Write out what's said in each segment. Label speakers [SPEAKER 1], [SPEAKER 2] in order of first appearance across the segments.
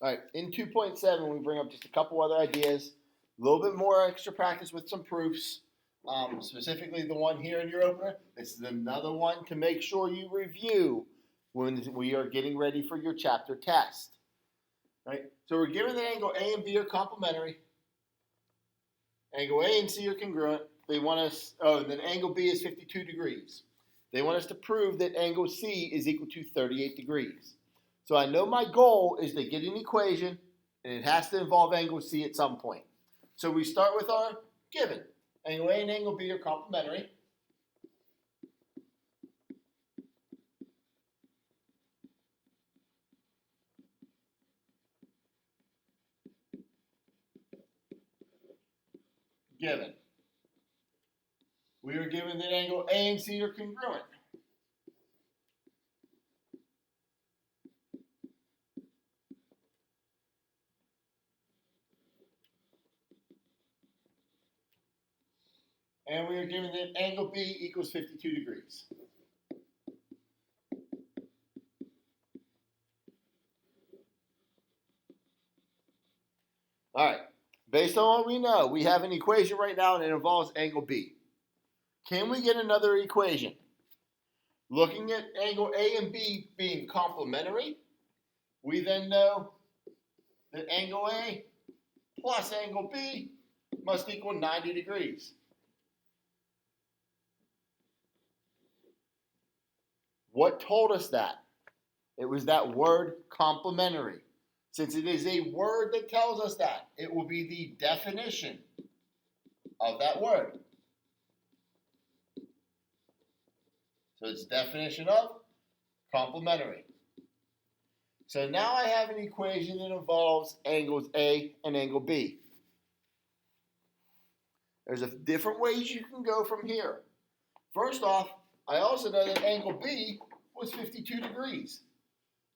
[SPEAKER 1] All right, in 2.7, we bring up just a couple other ideas, a little bit more extra practice with some proofs, specifically the one here in your opener. This is another one to make sure you review when we are getting ready for your chapter test. Right? So we're given that angle A and B are complementary. Angle A and C are congruent. They want us, and then angle B is 52 degrees. They want us to prove that angle C is equal to 38 degrees. So I know my goal is to get an equation, and it has to involve angle C at some point. So we start with our given. Angle A and angle B are complementary. Given. We are given that angle A and C are congruent. And we are given that angle B equals 52 degrees. All right. Based on what we know, we have an equation right now and it involves angle B. Can we get another equation? Looking at angle A and B being complementary, we then know that angle A plus angle B must equal 90 degrees. What told us that? It was that word complementary. Since it is a word that tells us that, it will be the definition of that word. So it's definition of complementary. So now I have an equation that involves angles A and angle B. There's different ways you can go from here. First off, I also know that angle B was 52 degrees.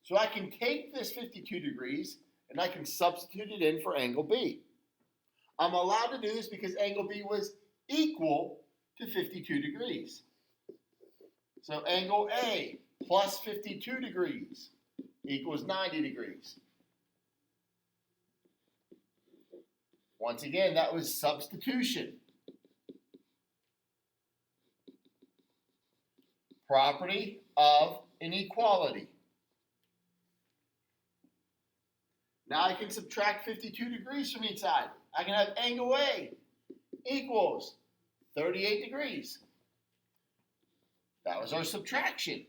[SPEAKER 1] So I can take this 52 degrees and I can substitute it in for angle B. I'm allowed to do this because angle B was equal to 52 degrees. So angle A plus 52 degrees equals 90 degrees. Once again, that was substitution. Property of inequality. Now I can subtract 52 degrees from each side. I can have angle A equals 38 degrees. That was our subtraction.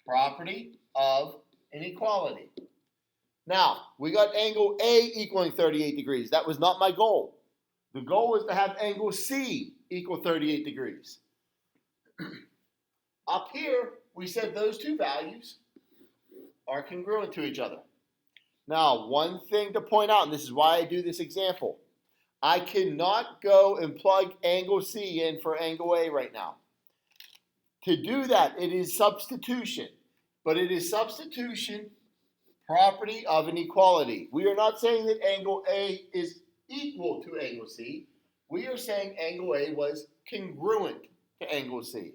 [SPEAKER 1] Property of inequality. Now, we got angle A equaling 38 degrees. That was not my goal. The goal was to have angle C equal 38 degrees. Up here, we said those two values are congruent to each other. Now, one thing to point out, and this is why I do this example, I cannot go and plug angle C in for angle A right now. To do that, it is substitution, but it is substitution property of inequality. We are not saying that angle A is equal to angle C. We are saying angle A was congruent to angle C.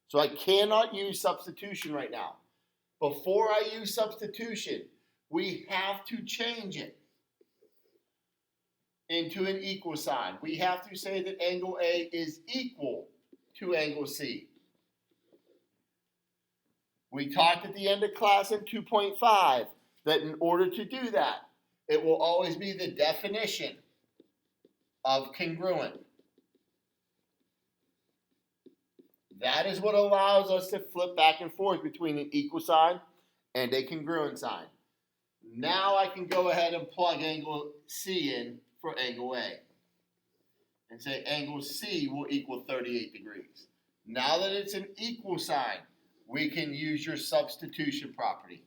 [SPEAKER 1] So I cannot use substitution right now. Before I use substitution, we have to change it into an equal sign. We have to say that angle A is equal to angle C. We talked at the end of class in 2.5 that in order to do that, it will always be the definition of congruent. That is what allows us to flip back and forth between an equal sign and a congruent sign. Now I can go ahead and plug angle C in for angle A and say angle C will equal 38 degrees. Now that it's an equal sign, we can use your substitution property.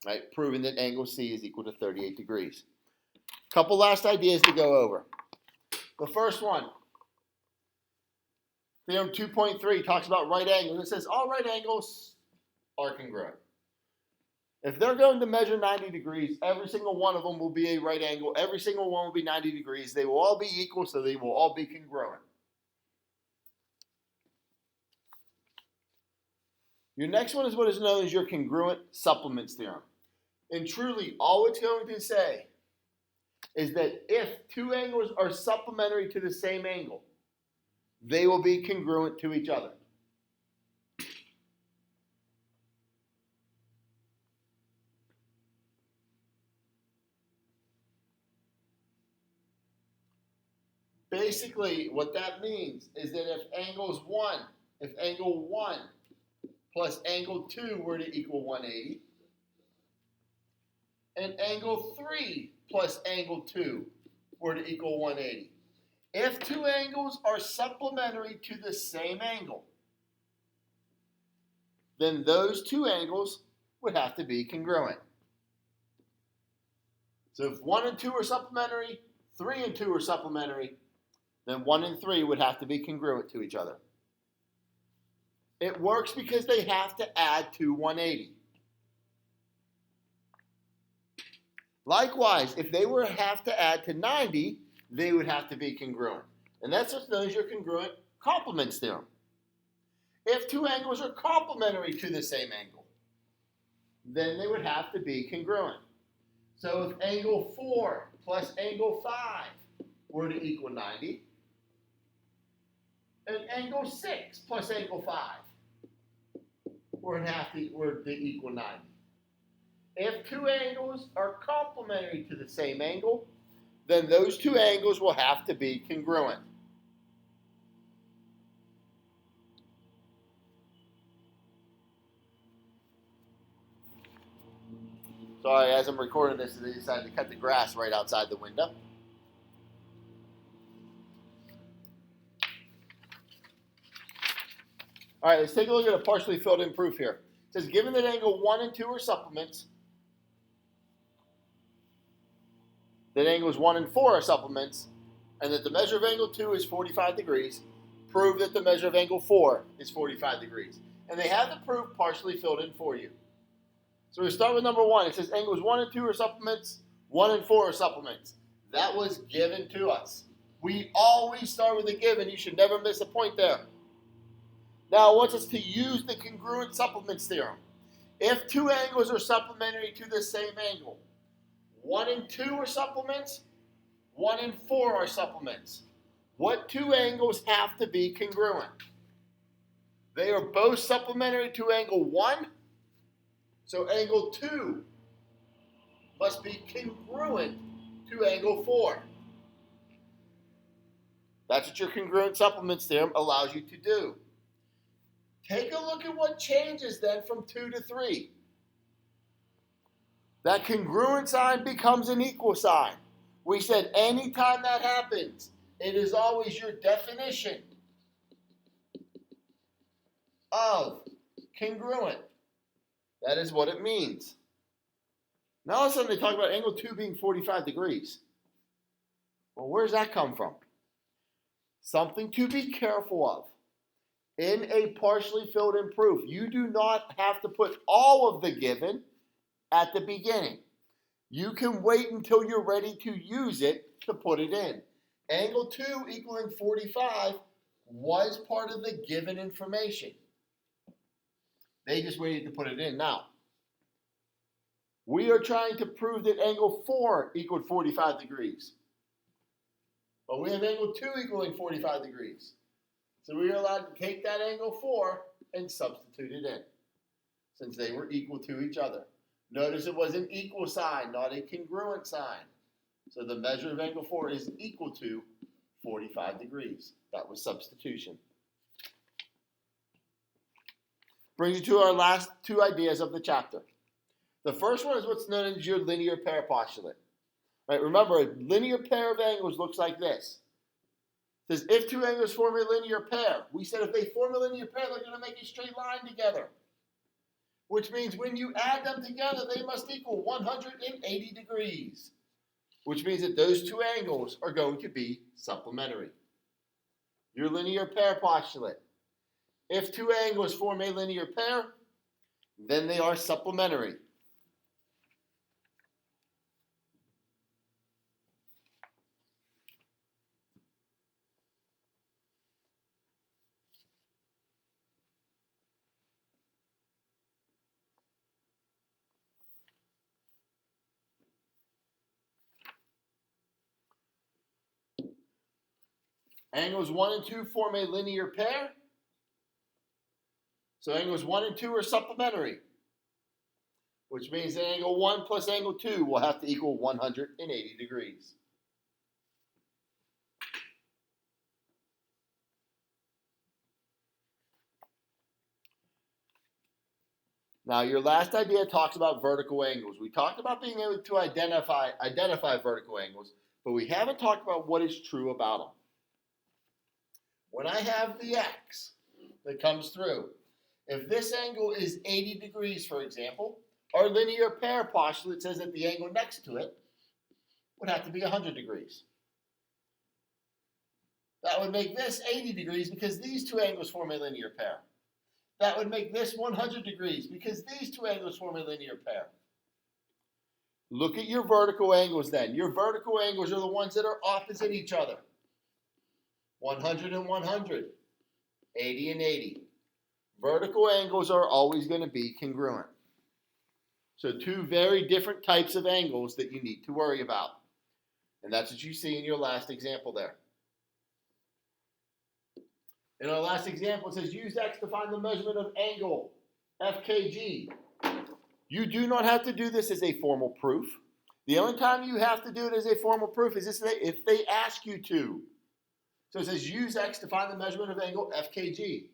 [SPEAKER 1] Right, proving that angle C is equal to 38 degrees. Couple last ideas to go over. The first one, Theorem 2.3 talks about right angles. It says all right angles are congruent. If they're going to measure 90 degrees, every single one of them will be a right angle. Every single one will be 90 degrees. They will all be equal, so they will all be congruent. Your next one is what is known as your congruent supplements theorem. And truly, all it's going to say is that if two angles are supplementary to the same angle, they will be congruent to each other. Basically, what that means is that if angle 1 plus angle 2 were to equal 180, and angle 3 plus angle 2 were to equal 180. If two angles are supplementary to the same angle, then those two angles would have to be congruent. So if 1 and 2 are supplementary, 3 and 2 are supplementary, then 1 and 3 would have to be congruent to each other. It works because they have to add to 180. Likewise, if they were have to add to 90, they would have to be congruent. And that's what's known as your congruent complements theorem. If two angles are complementary to the same angle, then they would have to be congruent. So if angle 4 plus angle 5 were to equal 90, and angle 6 plus angle 5 were to equal 90. If two angles are complementary to the same angle, then those two angles will have to be congruent. Sorry, as I'm recording this, they decided to cut the grass right outside the window. All right, let's take a look at a partially filled in proof here. It says, given that angle 1 and 2 are supplements, that angles 1 and 4 are supplements, and that the measure of angle 2 is 45 degrees, prove that the measure of angle 4 is 45 degrees. And they have the proof partially filled in for you. So we start with number 1. It says angles 1 and 2 are supplements, 1 and 4 are supplements. That was given to us. We always start with a given. You should never miss a point there. Now it wants us to use the congruent supplements theorem. If two angles are supplementary to the same angle, 1 and 2 are supplements, 1 and 4 are supplements. What two angles have to be congruent? They are both supplementary to angle 1, so angle 2 must be congruent to angle 4. That's what your congruent supplements theorem allows you to do. Take a look at what changes then from 2 to 3. That congruent sign becomes an equal sign. We said anytime that happens, it is always your definition of congruent. That is what it means. Now all of a sudden they talk about angle 2 being 45 degrees. Well, where does that come from? Something to be careful of. In a partially filled in proof, you do not have to put all of the given at the beginning. You can wait until you're ready to use it to put it in. Angle 2 equaling 45 was part of the given information. They just waited to put it in. Now, we are trying to prove that angle 4 equaled 45 degrees. But we have angle 2 equaling 45 degrees. So we are allowed to take that angle 4 and substitute it in, since they were equal to each other. Notice it was an equal sign, not a congruent sign. So the measure of angle 4 is equal to 45 degrees. That was substitution. Brings you to our last two ideas of the chapter. The first one is what's known as your linear pair postulate. Right? Remember, a linear pair of angles looks like this. It says if two angles form a linear pair, we said if they form a linear pair, they're going to make a straight line together. Which means when you add them together, they must equal 180 degrees. Which means that those two angles are going to be supplementary. Your linear pair postulate. If two angles form a linear pair, then they are supplementary. Angles 1 and 2 form a linear pair. So angles 1 and 2 are supplementary, which means that angle 1 plus angle 2 will have to equal 180 degrees. Now, your last idea talks about vertical angles. We talked about being able to identify vertical angles, but we haven't talked about what is true about them. When I have the x that comes through, if this angle is 80 degrees, for example, our linear pair postulate says that the angle next to it would have to be 100 degrees. That would make this 80 degrees because these two angles form a linear pair. That would make this 100 degrees because these two angles form a linear pair. Look at your vertical angles then. Your vertical angles are the ones that are opposite each other. 100 and 100, 80 and 80. Vertical angles are always going to be congruent. So two very different types of angles that you need to worry about. And that's what you see in your last example there. In our last example, it says use x to find the measurement of angle FKG. You do not have to do this as a formal proof. The only time you have to do it as a formal proof is if they ask you to. So it says use x to find the measurement of angle FKG.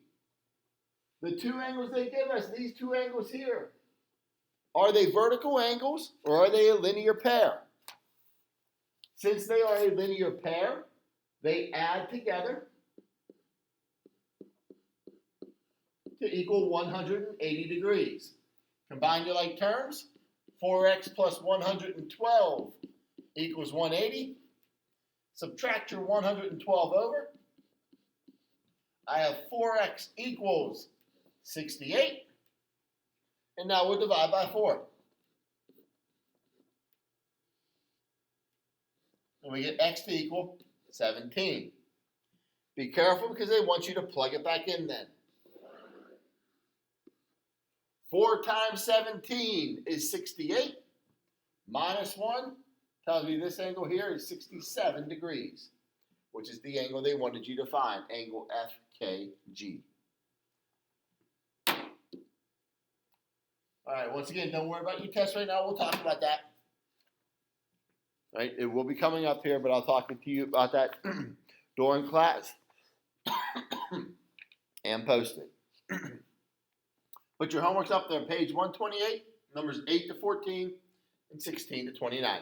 [SPEAKER 1] The two angles they give us, these two angles here, are they vertical angles or are they a linear pair? Since they are a linear pair, they add together to equal 180 degrees. Combine your like terms. 4x plus 112 equals 180. Subtract your 112 over. I have 4x equals 68. And now we'll divide by 4. And we get x to equal 17. Be careful because they want you to plug it back in then. 4 times 17 is 68. Minus 1 tells me this angle here is 67 degrees, which is the angle they wanted you to find, angle FKG. All right, once again, don't worry about your test right now. We'll talk about that. All right, it will be coming up here, but I'll talk to you about that during class and post it. Put your homeworks up there, page 128, numbers 8 to 14, and 16 to 29.